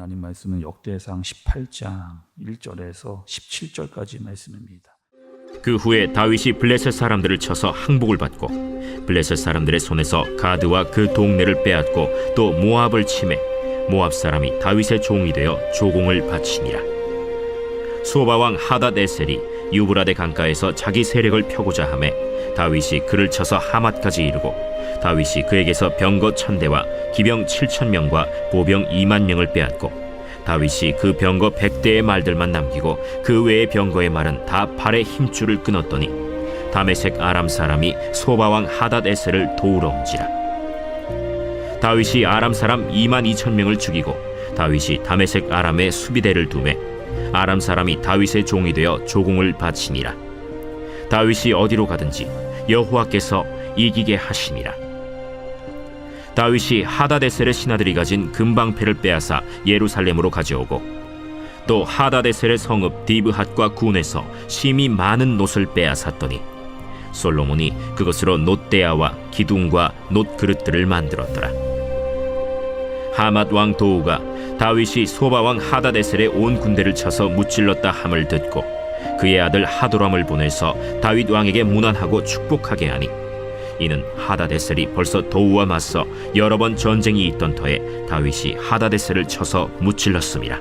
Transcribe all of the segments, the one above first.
하나님 말씀은 역대상 18장 1절에서 17절까지 말씀입니다. 그 후에 다윗이 블레셋 사람들을 쳐서 항복을 받고 블레셋 사람들의 손에서 가드와 그 동네를 빼앗고 또 모압을 치매 모압 사람이 다윗의 종이 되어 조공을 바치니라. 소바 왕 하닷 에셀이 유브라데 강가에서 자기 세력을 펴고자 하매 다윗이 그를 쳐서 하맛까지 이르고 다윗이 그에게서 병거 1000대와 기병 7000명과 보병 20000명을 빼앗고 다윗이 그 병거 100대의 말들만 남기고 그 외의 병거의 말은 다 팔의 힘줄을 끊었더니 다메섹 아람 사람이 소바 왕 하닷 에셀을 도우러 온지라. 다윗이 아람 사람 22000명을 죽이고 다윗이 다메섹 아람에 수비대를 두매 아람 사람이 다윗의 종이 되어 조공을 바치니라. 다윗이 어디로 가든지 여호와께서 이기게 하시니라. 다윗이 하다데셀의 신하들이 가진 금방패를 빼앗아 예루살렘으로 가져오고 또 하다데셀의 성읍 디브핫과 군에서 심히 많은 놋을 빼앗았더니 솔로몬이 그것으로 놋대야와 기둥과 놋그릇들을 만들었더라. 하맛 왕 도우가 다윗이 소바 왕 하다데셀의 온 군대를 쳐서 무찔렀다 함을 듣고 그의 아들 하도람을 보내서 다윗 왕에게 문안하고 축복하게 하니 이는 하다데셀이 벌써 도우와 맞서 여러 번 전쟁이 있던 터에 다윗이 하다데셀을 쳐서 무찔렀음이라.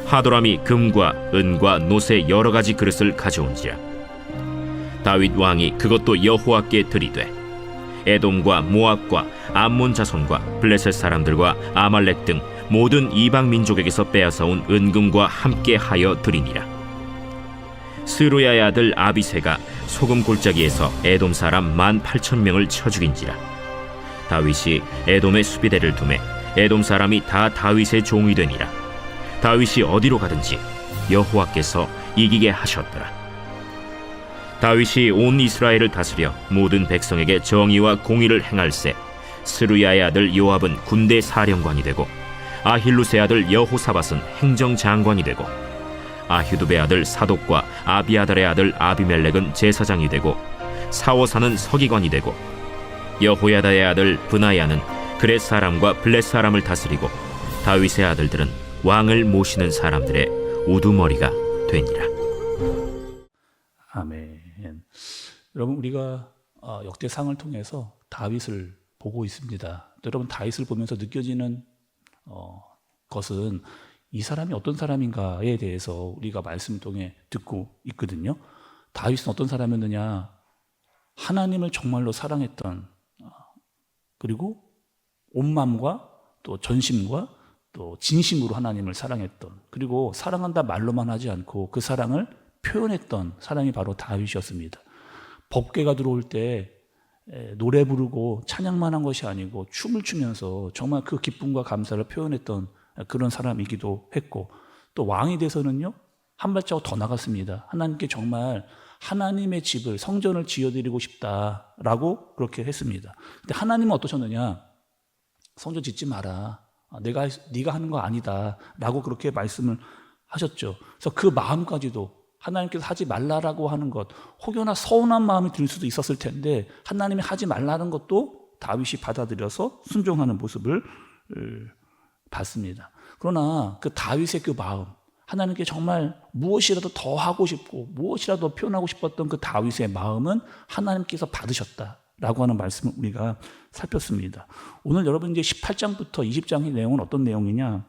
하도람이 금과 은과 놋의 여러 가지 그릇을 가져온지라. 다윗 왕이 그것도 여호와께 드리되 에돔과 모압과 암몬 자손과 블레셋 사람들과 아말렉 등 모든 이방 민족에게서 빼앗아온 은금과 함께 하여 드리니라. 스루야의 아들 아비새가 소금 골짜기에서 에돔 사람 18,000명을 쳐 죽인지라. 다윗이 에돔의 수비대를 두매 에돔 사람이 다 다윗의 종이 되니라. 다윗이 어디로 가든지 여호와께서 이기게 하셨더라. 다윗이 온 이스라엘을 다스려 모든 백성에게 정의와 공의를 행할세 스루야의 아들 요압은 군대 사령관이 되고 아힐루스의 아들 여호사밧은 행정장관이 되고 아휴두베의 아들 사독과 아비아달의 아들 아비멜렉은 제사장이 되고 사워사는 서기관이 되고 여호야다의 아들 브나야는 그렛 사람과 블렛 사람을 다스리고 다윗의 아들들은 왕을 모시는 사람들의 우두머리가 되니라. 아멘. 여러분, 우리가 역대상을 통해서 다윗을 보고 있습니다. 또 여러분, 다윗을 보면서 느껴지는 것은 이 사람이 어떤 사람인가에 대해서 우리가 말씀을 통해 듣고 있거든요. 다윗은 어떤 사람이었느냐? 하나님을 정말로 사랑했던, 그리고 온 마음과 또 전심과 또 진심으로 하나님을 사랑했던, 그리고 사랑한다 말로만 하지 않고 그 사랑을 표현했던 사람이 바로 다윗이었습니다. 법궤가 들어올 때 노래 부르고 찬양만 한 것이 아니고 춤을 추면서 정말 그 기쁨과 감사를 표현했던 그런 사람이기도 했고, 또 왕이 돼서는요 한 발자국 더 나갔습니다. 하나님께 정말 하나님의 집을, 성전을 지어드리고 싶다라고 그렇게 했습니다. 근데 하나님은 어떠셨느냐? 성전 짓지 마라, 네가 하는 거 아니다 라고 그렇게 말씀을 하셨죠. 그래서 그 마음까지도 하나님께서 하지 말라라고 하는 것, 혹여나 서운한 마음이 들 수도 있었을 텐데 하나님이 하지 말라는 것도 다윗이 받아들여서 순종하는 모습을 봤습니다. 그러나 그 다윗의 그 마음, 하나님께 정말 무엇이라도 더 하고 싶고 무엇이라도 표현하고 싶었던 그 다윗의 마음은 하나님께서 받으셨다라고 하는 말씀을 우리가 살폈습니다. 오늘 여러분 이제 18장부터 20장의 내용은 어떤 내용이냐?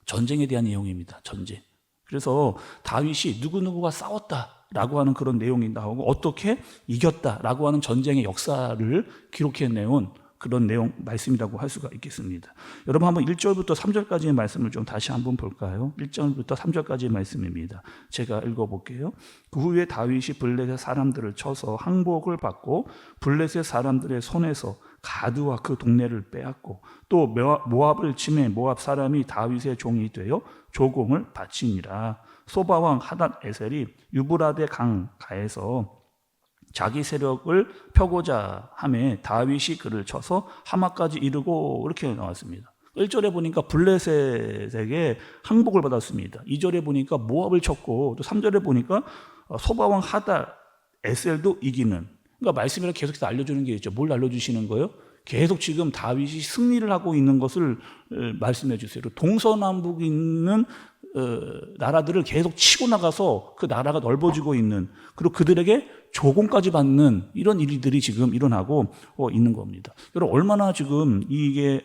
전쟁에 대한 내용입니다. 전쟁. 그래서 다윗이 누구누구와 싸웠다라고 하는 그런 내용이 나오고 어떻게 이겼다라고 하는 전쟁의 역사를 기록해내온 그런 내용 말씀이라고 할 수가 있겠습니다. 여러분 한번 1절부터 3절까지의 말씀을 좀 다시 한번 볼까요? 1절부터 3절까지의 말씀입니다. 제가 읽어볼게요. 그 후에 다윗이 블레셋 사람들을 쳐서 항복을 받고 블레셋 사람들의 손에서 가드와 그 동네를 빼앗고 또 모압을 치매 모압 사람이 다윗의 종이 되어 조공을 바치니라. 소바왕 하닷 에셀이 유브라데 강가에서 자기 세력을 펴고자 하매 다윗이 그를 쳐서 하마까지 이르고 이렇게 나왔습니다. 1절에 보니까 블레셋에게 항복을 받았습니다. 2절에 보니까 모압을 쳤고 또 3절에 보니까 소바왕 하닷 에셀도 이기는, 그러니까 말씀을 계속해서 알려주는 게 있죠. 뭘 알려주시는 거예요? 계속 지금 다윗이 승리를 하고 있는 것을 말씀해 주세요. 동서남북 있는 나라들을 계속 치고 나가서 그 나라가 넓어지고 있는, 그리고 그들에게 조공까지 받는 이런 일들이 지금 일어나고 있는 겁니다. 여러분, 얼마나 지금 이게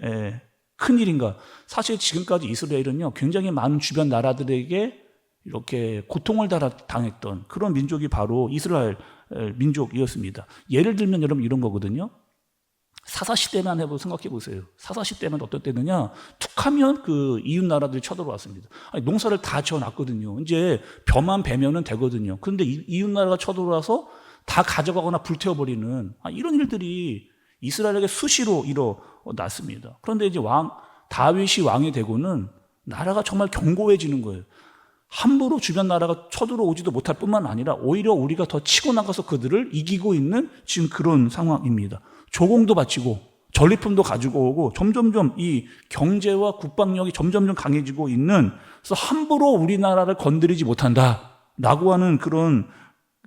큰 일인가. 사실 지금까지 이스라엘은요, 굉장히 많은 주변 나라들에게 이렇게 고통을 당했던 그런 민족이 바로 이스라엘 민족이었습니다. 예를 들면 여러분 이런 거거든요. 사사시대만 생각해 보세요. 사사시대만 어떤 때느냐, 툭하면 그 이웃 나라들이 쳐들어왔습니다. 아니, 농사를 다 지어놨거든요. 이제 벼만 베면은 되거든요. 그런데 이웃 나라가 쳐들어와서 다 가져가거나 불태워버리는 이런 일들이 이스라엘에게 수시로 일어났습니다. 그런데 이제 다윗이 왕이 되고는 나라가 정말 견고해지는 거예요. 함부로 주변 나라가 쳐들어오지도 못할 뿐만 아니라 오히려 우리가 더 치고 나가서 그들을 이기고 있는 지금 그런 상황입니다. 조공도 바치고 전리품도 가지고 오고 점점점 이 경제와 국방력이 점점점 강해지고 있는, 그래서 함부로 우리나라를 건드리지 못한다라고 하는 그런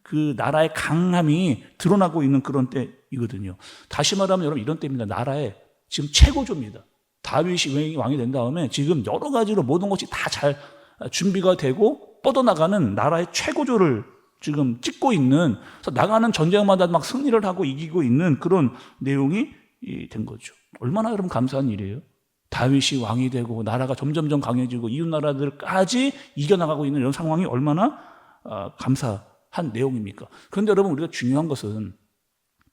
그 나라의 강함이 드러나고 있는 그런 때이거든요. 다시 말하면 여러분 이런 때입니다. 나라의 지금 최고조입니다. 다윗이 왕이 된 다음에 지금 여러 가지로 모든 것이 다 잘 준비가 되고 뻗어나가는 나라의 최고조를 지금 찍고 있는, 그래서 나가는 전쟁마다 막 승리를 하고 이기고 있는 그런 내용이 된 거죠. 얼마나 여러분 감사한 일이에요. 다윗이 왕이 되고 나라가 점점점 강해지고 이웃 나라들까지 이겨나가고 있는 이런 상황이 얼마나 감사한 내용입니까? 그런데 여러분, 우리가 중요한 것은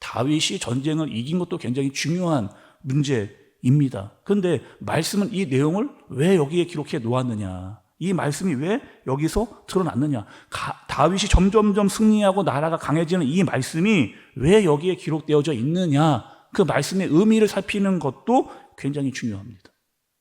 다윗이 전쟁을 이긴 것도 굉장히 중요한 문제입니다. 그런데 말씀은 이 내용을 왜 여기에 기록해 놓았느냐, 이 말씀이 왜 여기서 드러났느냐, 다윗이 점점점 승리하고 나라가 강해지는 이 말씀이 왜 여기에 기록되어져 있느냐, 그 말씀의 의미를 살피는 것도 굉장히 중요합니다.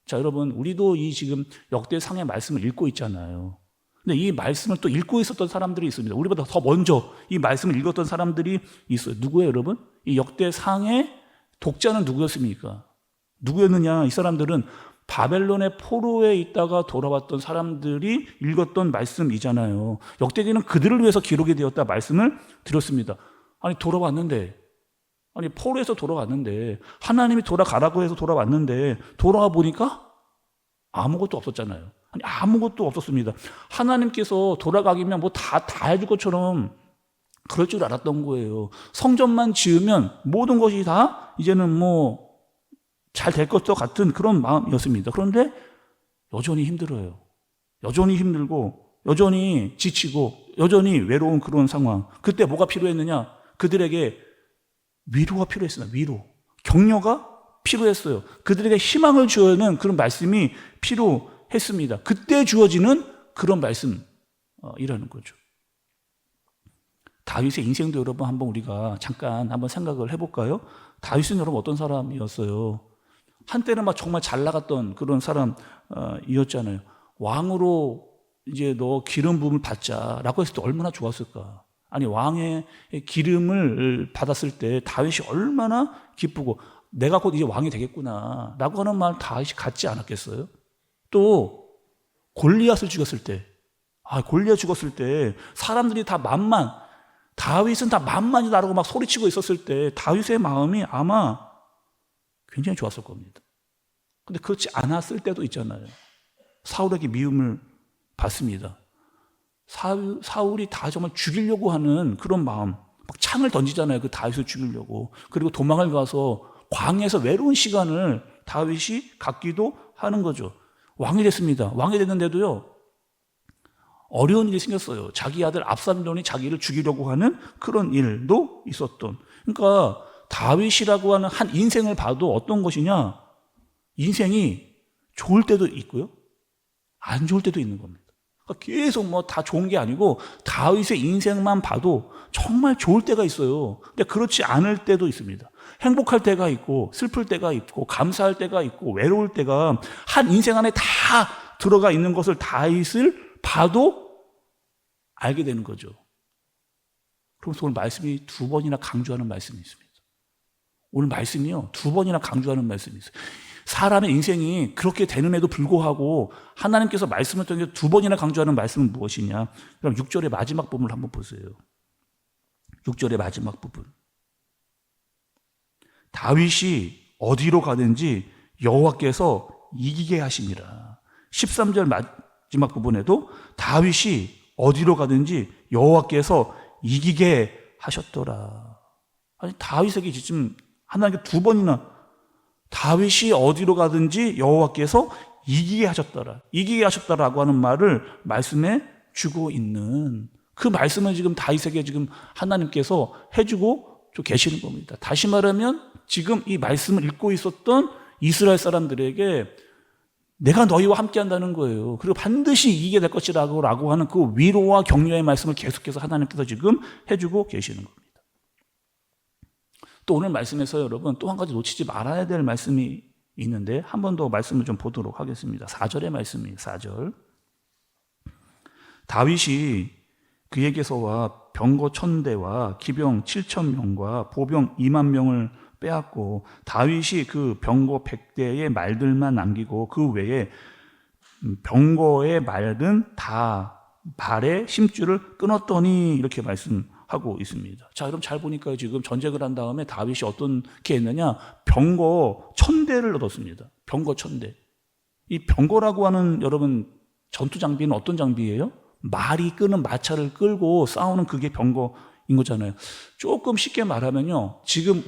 자, 여러분, 우리도 이 지금 역대상의 말씀을 읽고 있잖아요. 근데 이 말씀을 또 읽고 있었던 사람들이 있습니다. 우리보다 더 먼저 이 말씀을 읽었던 사람들이 있어요. 누구예요, 여러분? 이 역대상의 독자는 누구였습니까? 누구였느냐? 이 사람들은 바벨론의 포로에 있다가 돌아왔던 사람들이 읽었던 말씀이잖아요. 역대기는 그들을 위해서 기록이 되었다 말씀을 드렸습니다. 아니, 돌아왔는데, 아니, 포로에서 돌아왔는데, 하나님이 돌아가라고 해서 돌아왔는데, 돌아와 보니까 아무것도 없었잖아요. 아니, 아무것도 없었습니다. 하나님께서 돌아가기면 뭐 다 해줄 것처럼 그럴 줄 알았던 거예요. 성전만 지으면 모든 것이 다 이제는 뭐 잘 될 것도 같은 그런 마음이었습니다. 그런데 여전히 힘들어요. 여전히 힘들고, 여전히 지치고, 여전히 외로운 그런 상황. 그때 뭐가 필요했느냐? 그들에게 위로가 필요했습니다. 위로. 격려가 필요했어요. 그들에게 희망을 주는 그런 말씀이 필요했습니다. 그때 주어지는 그런 말씀이라는 거죠. 다윗의 인생도 여러분 한번 우리가 잠깐 한번 생각을 해볼까요? 다윗은 여러분 어떤 사람이었어요? 한때는 막 정말 잘 나갔던 그런 사람이었잖아요. 왕으로 이제 너 기름 부음을 받자라고 했을 때 얼마나 좋았을까? 아니, 왕의 기름을 받았을 때 다윗이 얼마나 기쁘고, 내가 곧 이제 왕이 되겠구나 라고 하는 말 다윗이 갖지 않았겠어요? 또 골리앗을 죽였을 때, 골리앗 죽었을 때 사람들이 다 다윗은 다 만만이다라고 막 소리치고 있었을 때 다윗의 마음이 아마 굉장히 좋았을 겁니다. 근데 그렇지 않았을 때도 있잖아요. 사울에게 미움을 받습니다. 사울이 다 정말 죽이려고 하는 그런 마음, 막 창을 던지잖아요. 그 다윗을 죽이려고. 그리고 도망을 가서 광야에서 외로운 시간을 다윗이 갖기도 하는 거죠. 왕이 됐습니다. 왕이 됐는데도요, 어려운 일이 생겼어요. 자기 아들 압살롬이 자기를 죽이려고 하는 그런 일도 있었던. 그러니까 다윗이라고 하는 한 인생을 봐도 어떤 것이냐, 인생이 좋을 때도 있고요, 안 좋을 때도 있는 겁니다. 그러니까 계속 뭐 다 좋은 게 아니고 다윗의 인생만 봐도 정말 좋을 때가 있어요. 근데 그렇지 않을 때도 있습니다. 행복할 때가 있고 슬플 때가 있고 감사할 때가 있고 외로울 때가 한 인생 안에 다 들어가 있는 것을 다윗을 봐도 알게 되는 거죠. 그래서 오늘 말씀이 두 번이나 강조하는 말씀이 있습니다. 오늘 말씀이요, 두 번이나 강조하는 말씀이 있어요. 사람의 인생이 그렇게 되는에도 불구하고 하나님께서 말씀을 통해서 두 번이나 강조하는 말씀은 무엇이냐? 그럼 6절의 마지막 부분을 한번 보세요. 6절의 마지막 부분. 다윗이 어디로 가든지 여호와께서 이기게 하심이라. 13절 마지막 부분에도 다윗이 어디로 가든지 여호와께서 이기게 하셨더라. 아니, 다윗에게 지금 하나님께 두 번이나 다윗이 어디로 가든지 여호와께서 이기게 하셨더라. 이기게 하셨다라고 하는 말을 말씀해 주고 있는 그 말씀을 지금 다윗에게 지금 하나님께서 해주고 계시는 겁니다. 다시 말하면 지금 이 말씀을 읽고 있었던 이스라엘 사람들에게 내가 너희와 함께 한다는 거예요. 그리고 반드시 이기게 될 것이라고 하는 그 위로와 격려의 말씀을 계속해서 하나님께서 지금 해주고 계시는 겁니다. 또 오늘 말씀에서 여러분 또 한 가지 놓치지 말아야 될 말씀이 있는데 한 번 더 말씀을 좀 보도록 하겠습니다. 4절의 말씀이에요. 4절. 다윗이 그에게서와 병거 1000대와 기병 7000명과 보병 20000명을 빼앗고 다윗이 그 병거 100대의 말들만 남기고 그 외에 병거의 말은 다 발의 심줄을 끊었더니 이렇게 말씀하고 있습니다. 자, 그럼 잘 보니까 지금 전쟁을 한 다음에 다윗이 어떻게 했느냐? 병거 1000대를 얻었습니다. 병거 1000대. 이 병거라고 하는 여러분 전투 장비는 어떤 장비예요? 말이 끄는 마차를 끌고 싸우는 그게 병거인 거잖아요. 조금 쉽게 말하면요, 지금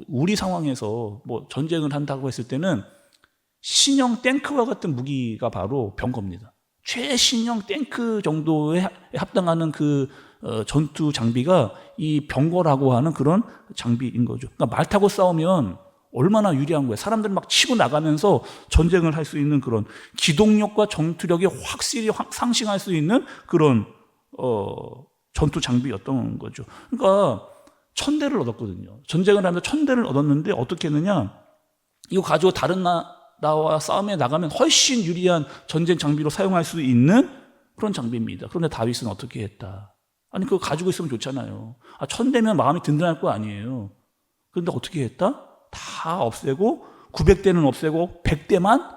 우리 상황에서 뭐 전쟁을 한다고 했을 때는 신형 탱크와 같은 무기가 바로 병거입니다. 최신형 탱크 정도에 합당하는 그 전투 장비가 이 병거라고 하는 그런 장비인 거죠. 그러니까 말 타고 싸우면 얼마나 유리한 거예요. 사람들 막 치고 나가면서 전쟁을 할 수 있는 그런 기동력과 전투력이 확실히 상승할 수 있는 그런 전투 장비였던 거죠. 그러니까 1000대를 얻었거든요. 전쟁을 하면서 1000대를 얻었는데 어떻게 했느냐? 이거 가지고 다른 나라와 싸움에 나가면 훨씬 유리한 전쟁 장비로 사용할 수 있는 그런 장비입니다. 그런데 다윗은 어떻게 했다? 아니, 그거 가지고 있으면 좋잖아요. 1000대면 마음이 든든할 거 아니에요. 그런데 어떻게 했다? 다 없애고 900대는 없애고 100대만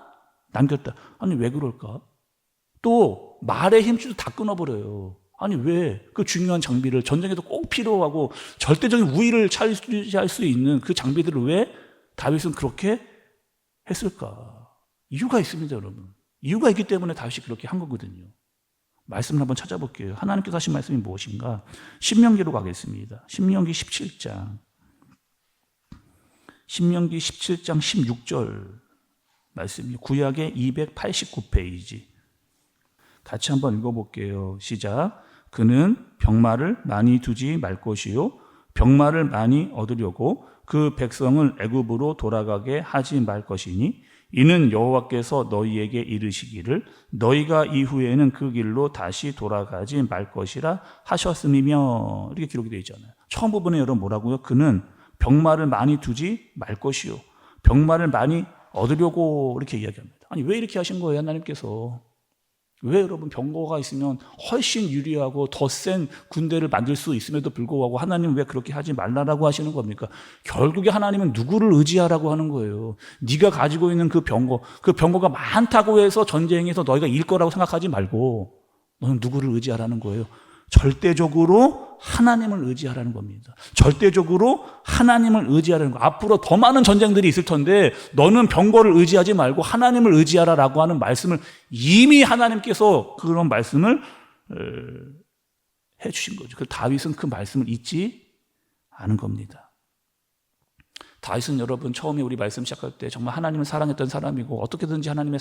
남겼다. 아니, 왜 그럴까? 또 말의 힘줄도 다 끊어버려요. 아니, 왜 그 중요한 장비를 전쟁에도 꼭 필요하고 절대적인 우위를 차지할 수 있는 그 장비들을 왜 다윗은 그렇게 했을까? 이유가 있습니다, 여러분. 이유가 있기 때문에 다윗이 그렇게 한 거거든요. 말씀을 한번 찾아볼게요. 하나님께서 하신 말씀이 무엇인가? 신명기로 가겠습니다. 신명기 17장. 신명기 17장 16절 말씀이 구약의 289페이지. 같이 한번 읽어볼게요. 시작. 그는 병마를 많이 두지 말 것이요 병마를 많이 얻으려고 그 백성을 애굽으로 돌아가게 하지 말 것이니 이는 여호와께서 너희에게 이르시기를 너희가 이후에는 그 길로 다시 돌아가지 말 것이라 하셨음이며 이렇게 기록이 되어 있잖아요. 처음 부분에 여러분 뭐라고요? 그는 병마를 많이 두지 말 것이요 병마를 많이 얻으려고 이렇게 이야기합니다. 아니, 왜 이렇게 하신 거예요, 하나님께서? 왜 여러분 병거가 있으면 훨씬 유리하고 더 센 군대를 만들 수 있음에도 불구하고 하나님은 왜 그렇게 하지 말라라고 하시는 겁니까? 결국에 하나님은 누구를 의지하라고 하는 거예요. 네가 가지고 있는 그 병거가 많다고 해서 전쟁에서 너희가 이길 거라고 생각하지 말고 너는 누구를 의지하라는 거예요? 절대적으로 하나님을 의지하라는 겁니다. 절대적으로 하나님을 의지하라는 거. 앞으로 더 많은 전쟁들이 있을 텐데 너는 병거를 의지하지 말고 하나님을 의지하라라고 하는 말씀을 이미 하나님께서 그런 말씀을 해주신 거죠. 그 다윗은 그 말씀을 잊지 않은 겁니다. 다윗은 여러분 처음에 우리 말씀 시작할 때 정말 하나님을 사랑했던 사람이고 어떻게든지 하나님의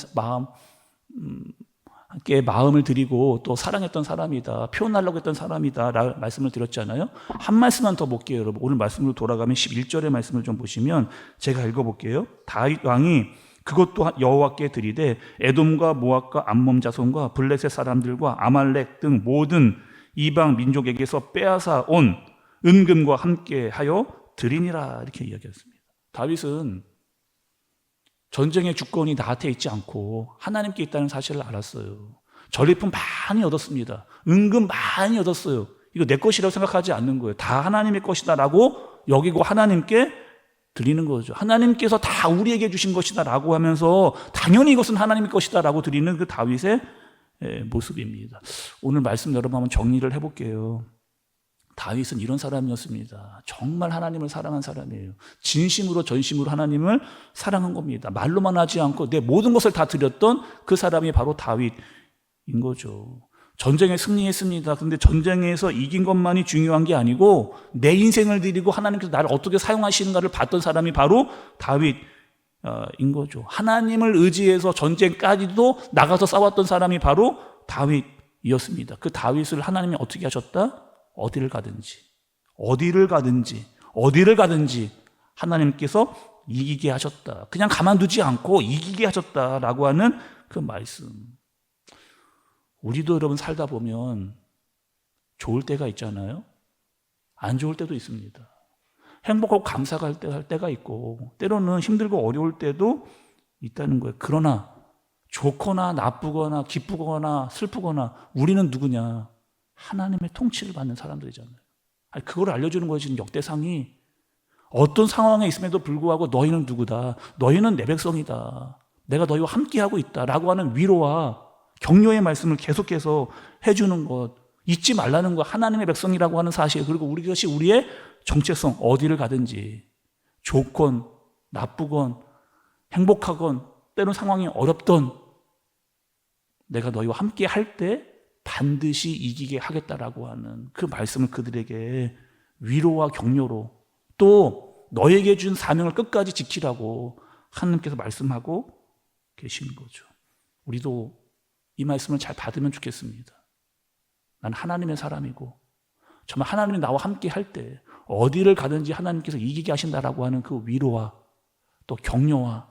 마음을 드리고 또 사랑했던 사람이다, 표현하려고 했던 사람이다 라는 말씀을 드렸잖아요. 한 말씀만 더 볼게요, 여러분. 오늘 말씀으로 돌아가면 11절의 말씀을 좀 보시면 제가 읽어볼게요. 다윗 왕이 그것도 여호와께 드리되 에돔과 모압과 암몬 자손과 블레셋 사람들과 아말렉 등 모든 이방 민족에게서 빼앗아 온 은금과 함께 하여 드리니라 이렇게 이야기했습니다. 다윗은 전쟁의 주권이 나한테 있지 않고 하나님께 있다는 사실을 알았어요. 전리품 많이 얻었습니다. 은금 많이 얻었어요. 이거 내 것이라고 생각하지 않는 거예요. 다 하나님의 것이다라고 여기고 하나님께 드리는 거죠. 하나님께서 다 우리에게 주신 것이다라고 하면서 당연히 이것은 하나님의 것이다라고 드리는 그 다윗의 모습입니다. 오늘 말씀 여러분 한번 정리를 해볼게요. 다윗은 이런 사람이었습니다. 정말 하나님을 사랑한 사람이에요. 진심으로 전심으로 하나님을 사랑한 겁니다. 말로만 하지 않고 내 모든 것을 다 드렸던 그 사람이 바로 다윗인 거죠. 전쟁에 승리했습니다. 그런데 전쟁에서 이긴 것만이 중요한 게 아니고 내 인생을 드리고 하나님께서 나를 어떻게 사용하시는가를 봤던 사람이 바로 다윗인 거죠. 하나님을 의지해서 전쟁까지도 나가서 싸웠던 사람이 바로 다윗이었습니다. 그 다윗을 하나님이 어떻게 하셨다? 어디를 가든지 하나님께서 이기게 하셨다. 그냥 가만두지 않고 이기게 하셨다라고 하는 그 말씀. 우리도 여러분 살다 보면 좋을 때가 있잖아요. 안 좋을 때도 있습니다. 행복하고 감사할 때가 있고 때로는 힘들고 어려울 때도 있다는 거예요. 그러나 좋거나 나쁘거나 기쁘거나 슬프거나 우리는 누구냐? 하나님의 통치를 받는 사람들이잖아요. 아니, 그걸 알려주는 거예요. 지금 역대상이 어떤 상황에 있음에도 불구하고 너희는 누구다. 너희는 내 백성이다. 내가 너희와 함께하고 있다라고 하는 위로와 격려의 말씀을 계속해서 해주는 것, 잊지 말라는 것, 하나님의 백성이라고 하는 사실, 그리고 이것이 우리의 정체성, 어디를 가든지 좋건 나쁘건 행복하건 때로는 상황이 어렵던 내가 너희와 함께 할 때 반드시 이기게 하겠다라고 하는 그 말씀을 그들에게 위로와 격려로 또 너에게 준 사명을 끝까지 지키라고 하나님께서 말씀하고 계시는 거죠. 우리도 이 말씀을 잘 받으면 좋겠습니다. 난 하나님의 사람이고 정말 하나님이 나와 함께 할 때 어디를 가든지 하나님께서 이기게 하신다라고 하는 그 위로와 또 격려와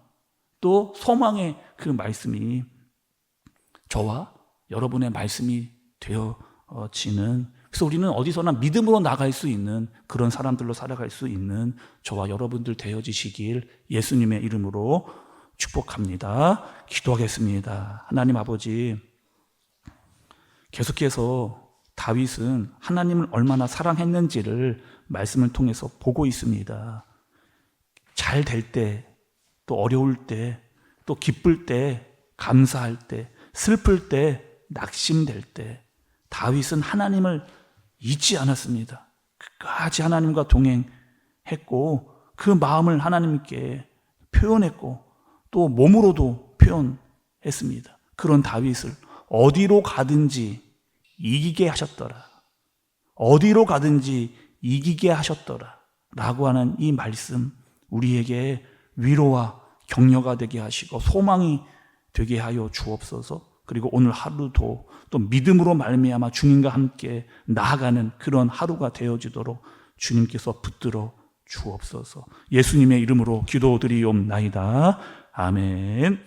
또 소망의 그 말씀이 저와 여러분의 말씀이 되어지는, 그래서 우리는 어디서나 믿음으로 나갈 수 있는 그런 사람들로 살아갈 수 있는 저와 여러분들 되어지시길 예수님의 이름으로 축복합니다. 기도하겠습니다. 하나님 아버지, 계속해서 다윗은 하나님을 얼마나 사랑했는지를 말씀을 통해서 보고 있습니다. 잘 될 때, 또 어려울 때, 또 기쁠 때, 감사할 때, 슬플 때, 낙심될 때 다윗은 하나님을 잊지 않았습니다. 끝까지 하나님과 동행했고 그 마음을 하나님께 표현했고 또 몸으로도 표현했습니다. 그런 다윗을 어디로 가든지 이기게 하셨더라. 어디로 가든지 이기게 하셨더라 라고 하는 이 말씀, 우리에게 위로와 격려가 되게 하시고 소망이 되게 하여 주옵소서. 그리고 오늘 하루도 또 믿음으로 말미암아 주님과 함께 나아가는 그런 하루가 되어지도록 주님께서 붙들어 주옵소서. 예수님의 이름으로 기도드리옵나이다. 아멘.